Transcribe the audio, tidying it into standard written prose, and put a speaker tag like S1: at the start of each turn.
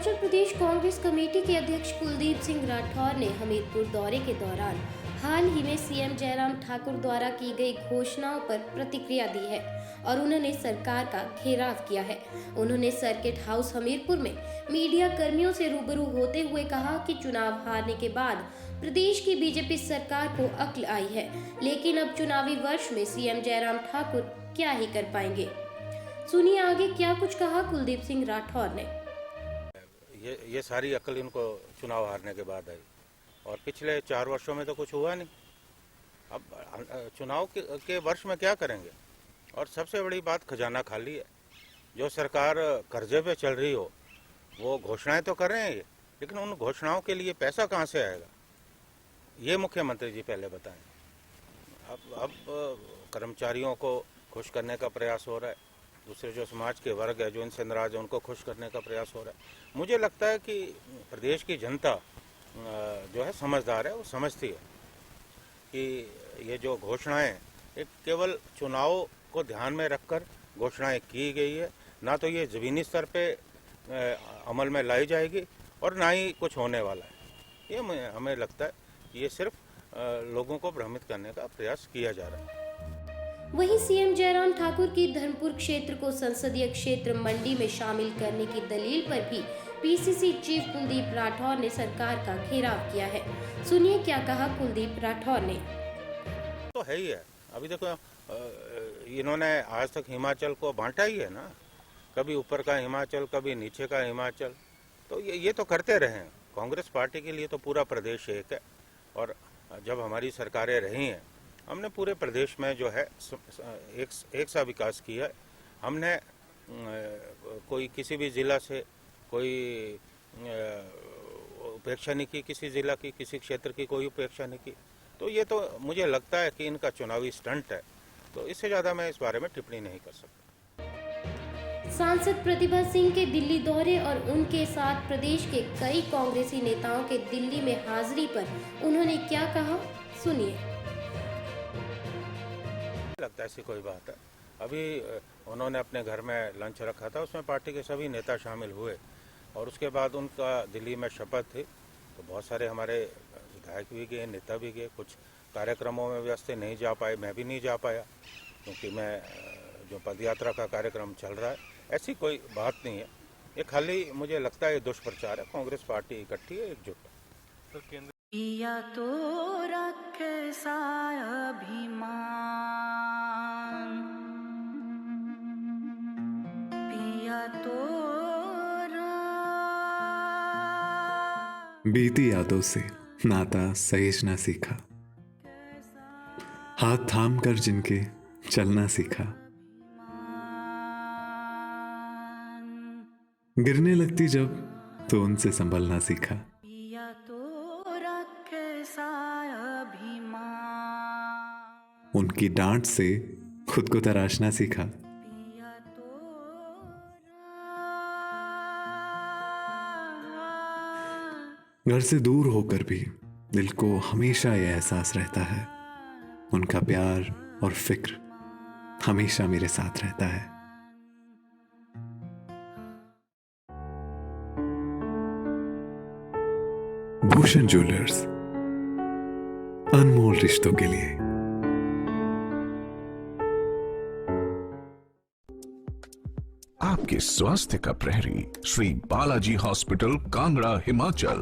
S1: Himachal Pradesh Congress committee के अध्यक्ष कुलदीप सिंह राठौर ने हमीरपुर दौरे के दौरान हाल ही में सीएम जयराम ठाकुर द्वारा की गई घोषणाओं पर प्रतिक्रिया दी है और उन्होंने सरकार का घेराव किया है। उन्होंने सर्किट हाउस हमीरपुर में मीडिया कर्मियों से रूबरू होते हुए कहा कि चुनाव हारने के बाद प्रदेश की बीजेपी सरकार को अक्ल आई है, लेकिन अब चुनावी वर्ष में सीएम जयराम ठाकुर क्या ही कर पाएंगे। सुनिए आगे क्या कुछ कहा कुलदीप सिंह राठौर ने।
S2: ये सारी अकल इनको चुनाव हारने के बाद आई और पिछले 4 वर्षों में तो कुछ हुआ नहीं। अब चुनाव के वर्ष में क्या करेंगे। और सबसे बड़ी बात, खजाना खाली है। जो सरकार कर्जे पे चल रही हो वो घोषणाएं तो कर रहे हैं, लेकिन उन घोषणाओं के लिए पैसा कहाँ से आएगा, ये मुख्यमंत्री जी पहले बताएं। अब कर्मचारियों को खुश करने का प्रयास हो रहा है, दूसरे जो समाज के वर्ग है जो इनसे नाराज है उनको खुश करने का प्रयास हो रहा है। मुझे लगता है कि प्रदेश की जनता जो है समझदार है, वो समझती है कि ये जो घोषणाएं एक केवल चुनाव को ध्यान में रखकर घोषणाएं की गई है, ना तो ये ज़मीनी स्तर पे अमल में लाई जाएगी और ना ही कुछ होने वाला है। ये हमें लगता है ये सिर्फ लोगों को भ्रमित करने का प्रयास किया जा रहा है।
S1: वहीं सीएम जयराम ठाकुर की धर्मपुर क्षेत्र को संसदीय क्षेत्र मंडी में शामिल करने की दलील पर भी पीसीसी चीफ कुलदीप राठौर ने सरकार का घेराव किया है। सुनिए क्या कहा कुलदीप राठौर ने।
S2: तो है ही है। अभी देखो इन्होंने आज तक हिमाचल को बांटा ही है ना, कभी ऊपर का हिमाचल कभी नीचे का हिमाचल, तो ये तो करते रहे हैं। कांग्रेस पार्टी के लिए तो पूरा प्रदेश एक है और जब हमारी सरकारें रही हैं हमने पूरे प्रदेश में जो है एक सा विकास किया है। हमने कोई किसी भी जिला से कोई उपेक्षा नहीं की, किसी जिला की किसी क्षेत्र की कोई उपेक्षा नहीं की। तो ये तो मुझे लगता है कि इनका चुनावी स्टंट है, तो इससे ज़्यादा मैं इस बारे में टिप्पणी नहीं कर सकता।
S1: सांसद प्रतिभा सिंह के दिल्ली दौरे और उनके साथ प्रदेश के कई कांग्रेसी नेताओं के दिल्ली में हाजिरी पर उन्होंने क्या कहा, सुनिए।
S2: लगता है ऐसी कोई बात है। अभी उन्होंने अपने घर में लंच रखा था, उसमें पार्टी के सभी नेता शामिल हुए और उसके बाद उनका दिल्ली में शपथ थी, तो बहुत सारे हमारे विधायक भी गए, नेता भी गए। कुछ कार्यक्रमों में व्यस्त नहीं जा पाए, मैं भी नहीं जा पाया क्योंकि मैं जो पदयात्रा का कार्यक्रम चल रहा है। ऐसी कोई बात नहीं है, ये खाली मुझे लगता है दुष्प्रचार है। कांग्रेस पार्टी इकट्ठी है, एकजुट है। तो केंद्र
S3: पिया तो रखे अभिमान, पिया तो
S4: बीती यादों से नाता सहेजना सीखा, हाथ थाम कर जिनके चलना सीखा, गिरने लगती जब तो उनसे संभलना सीखा। उनकी डांट से खुद को तराशना सीखा। घर से दूर होकर भी दिल को हमेशा यह एहसास रहता है, उनका प्यार और फिक्र हमेशा मेरे साथ रहता है। भूषण ज्वेलर्स, अनमोल रिश्तों के लिए।
S5: आपके स्वास्थ्य का प्रहरी श्री बालाजी हॉस्पिटल, कांगड़ा, हिमाचल।